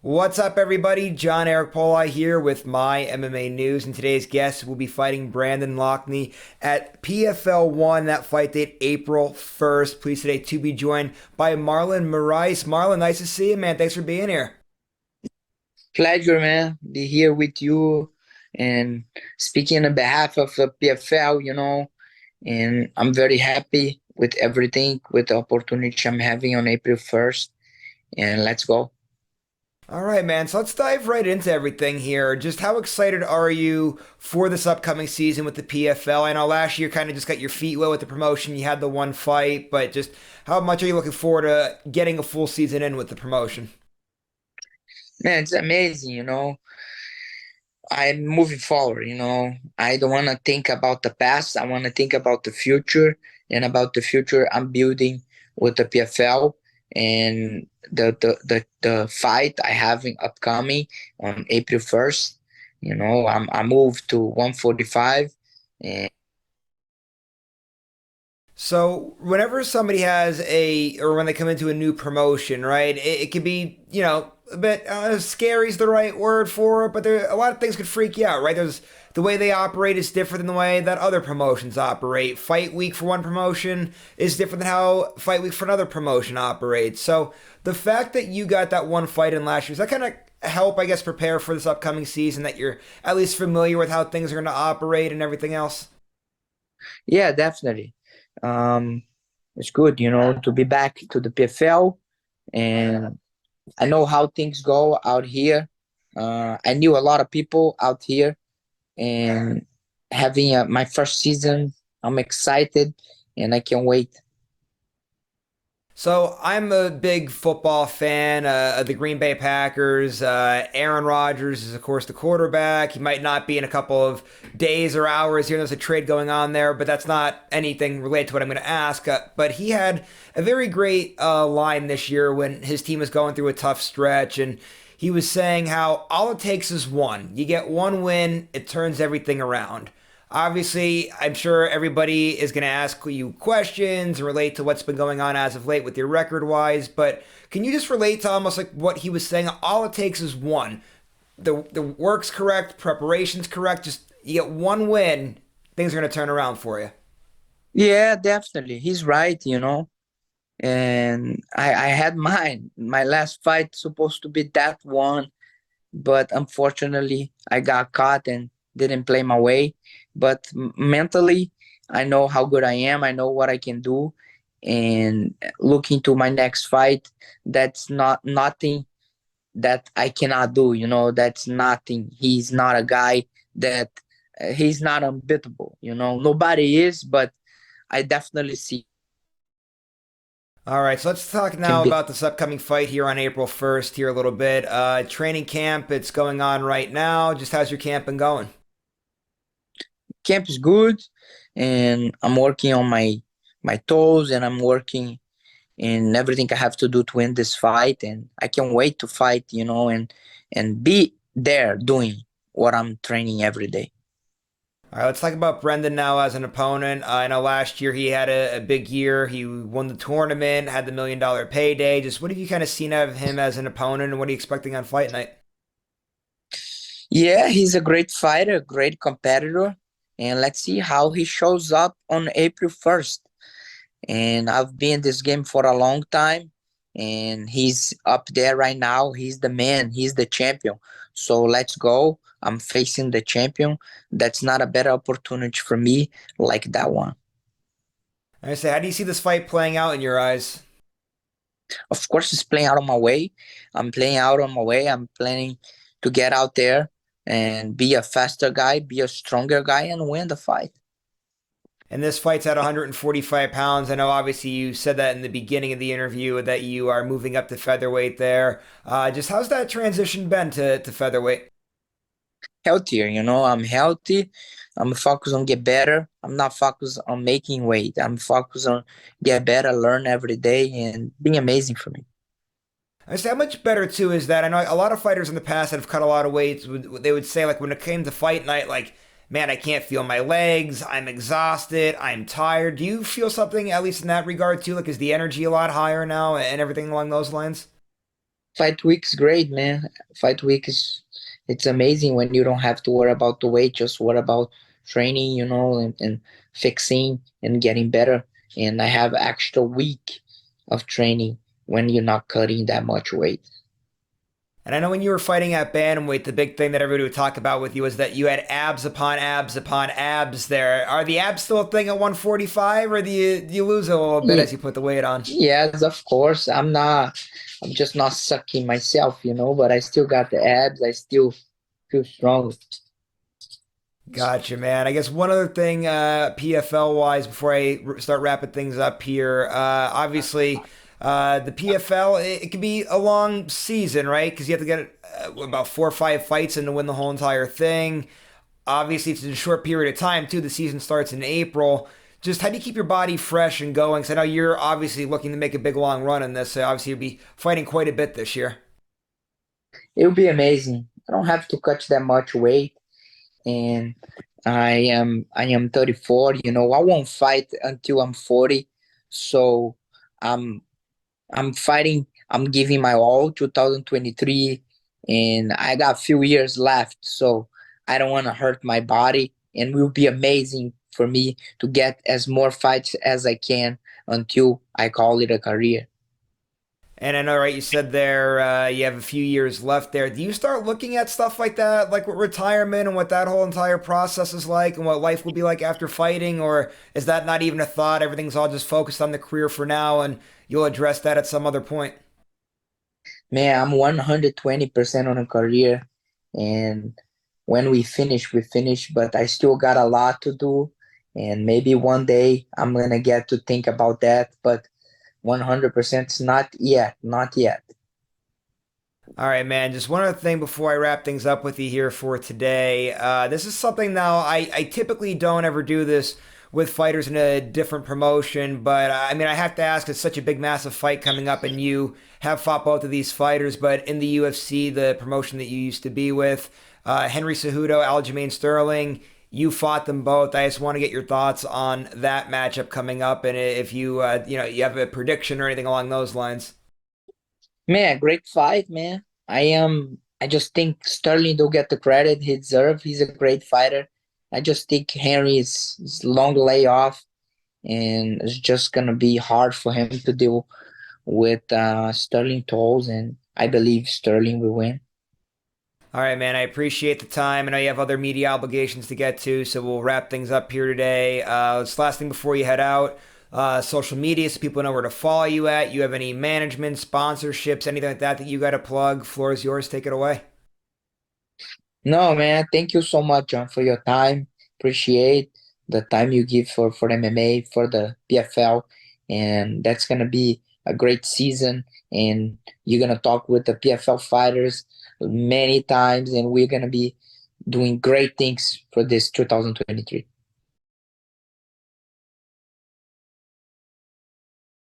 What's up, everybody? John Eric Poli here with My MMA News, and today's guest will be fighting Brendan Loughnane at PFL 1. That fight date April 1st. Pleased today to be joined by Marlon Moraes. Marlon, nice to see you, man. Thanks for being here. Pleasure, man, be here with you and speaking on behalf of the PFL, and I'm very happy with everything, with the opportunity I'm having on April 1st, and let's go. All right, man. So let's dive right into everything here. Just how excited are you for this upcoming season with the PFL? I know last year kind of just got your feet wet with the promotion. You had the one fight, but just how much are you looking forward to getting a full season in with the promotion? Man, it's amazing, I'm moving forward, I don't want to think about the past. I want to think about the future, and about the future I'm building with the PFL and the fight I have in upcoming on April 1st. I moved to 145 and So whenever somebody has or when they come into a new promotion, right, it can be, a bit scary is the right word for it, but a lot of things could freak you out, right? There's the way they operate is different than the way that other promotions operate. Fight week for one promotion is different than how fight week for another promotion operates. So the fact that you got that one fight in last year, does that kind of help, I guess, prepare for this upcoming season, that you're at least familiar with how things are going to operate and everything else? yeah, definitely. Um, it's good, to be back to the PFL, and I know how things go out here. I knew a lot of people out here, and having my first season, I'm excited, and I can't wait. So I'm a big football fan of the Green Bay Packers. Aaron Rodgers is, of course, the quarterback. He might not be in a couple of days or hours here. There's a trade going on there, but that's not anything related to what I'm going to ask. But he had a very great line this year when his team was going through a tough stretch, and he was saying how all it takes is one. You get one win, it turns everything around. Obviously, I'm sure everybody is going to ask you questions and relate to what's been going on as of late with your record wise, but can you just relate to almost like what he was saying? All it takes is one. The work's correct, preparation's correct, just you get one win, things are going to turn around for you. Yeah, definitely. He's right, and I had mine. My last fight supposed to be that one, but unfortunately I got caught and didn't play my way. But mentally, I know how good I am. I know what I can do, and looking to my next fight, that's not nothing that I cannot do. That's nothing. He's not a guy that he's not unbeatable. Nobody is, but I definitely see All right, so let's talk can now be. about this upcoming fight here on April 1st here a little bit. Training camp, it's going on right now. Just how's your camp been going? Camp is good, and I'm working on my toes, and I'm working in everything I have to do to win this fight, and I can't wait to fight, and be there doing what I'm training every day. All right, let's talk about Brendan now as an opponent. I know last year he had a big year. He won the tournament, had the $1 million payday. Just what have you kind of seen of him as an opponent, and what are you expecting on fight night? Yeah, he's a great fighter, great competitor, and let's see how he shows up on April 1st. And I've been in this game for a long time, and he's up there right now. He's the man, he's the champion. So let's go. I'm facing the champion. That's not a better opportunity for me like that one. I say, how do you see this fight playing out in your eyes? Of course, it's playing out on my way. I'm playing out on my way. I'm planning to get out there and be a faster guy, be a stronger guy, and win the fight. And this fight's at 145 pounds. I know, obviously, you said that in the beginning of the interview that you are moving up to featherweight there. Just how's that transition been to featherweight? Healthier, I'm healthy. I'm focused on get better. I'm not focused on making weight. I'm focused on get better, learn every day, and being amazing for me. I say, how much better too is that? I know a lot of fighters in the past that have cut a lot of weight. They would say like when it came to fight night, like, man, I can't feel my legs. I'm exhausted. I'm tired. Do you feel something at least in that regard too? Like, is the energy a lot higher now and everything along those lines? Fight week's great, man. Fight week is it's amazing when you don't have to worry about the weight, just worry about training, and fixing and getting better. And I have extra week of training when you're not cutting that much weight. And I know when you were fighting at bantamweight, the big thing that everybody would talk about with you was that you had abs upon abs upon abs there. Are the abs still a thing at 145, or do you lose a little bit Yeah, as you put the weight on? yes, of course. I'm just not sucking myself, but I still got the abs. I still feel strong. Gotcha, man. I guess one other thing, PFL wise, before start wrapping things up here, obviously, the PFL, it can be a long season, right? Because you have to get about 4 or 5 fights in to win the whole entire thing. Obviously, it's in a short period of time, too. The season starts in April. Just how do you keep your body fresh and going? Because I know you're obviously looking to make a big long run in this. So obviously, you'll be fighting quite a bit this year. It'll be amazing. I don't have to cut that much weight, and I am 34. I won't fight until I'm 40. So I'm I'm fighting. I'm giving my all 2023, and I got a few years left. So I don't want to hurt my body, and it will be amazing for me to get as more fights as I can until I call it a career. And I know, right, you said there you have a few years left there. Do you start looking at stuff like that, like with retirement and what that whole entire process is like and what life will be like after fighting? Or is that not even a thought? Everything's all just focused on the career for now and you'll address that at some other point? Man, I'm 120% on a career, and when we finish, but I still got a lot to do, and maybe one day I'm gonna get to think about that, but 100% is not yet, not yet. All right, man. Just one other thing before I wrap things up with you here for today. This is something now I typically don't ever do this with fighters in a different promotion, but I mean, I have to ask, it's such a big, massive fight coming up, and you have fought both of these fighters, but in the UFC, the promotion that you used to be with, Henry Cejudo, Aljamain Sterling, you fought them both. I just want to get your thoughts on that matchup coming up, and if you have a prediction or anything along those lines. Man, great fight, man. I just think Sterling don't get the credit he deserves. He's a great fighter. I just think Henry is long layoff, and it's just gonna be hard for him to deal with Sterling tolls, and I believe Sterling will win. All right, man. I appreciate the time. I know you have other media obligations to get to, so we'll wrap things up here today. This last thing before you head out, social media, so people know where to follow you at. You have any management, sponsorships, anything like that that you got to plug? Floor is yours. Take it away. No, man, thank you so much, John, for your time. Appreciate the time you give for MMA, for the PFL, and that's gonna be a great season. And you're gonna talk with the PFL fighters many times, and we're gonna be doing great things for this 2023.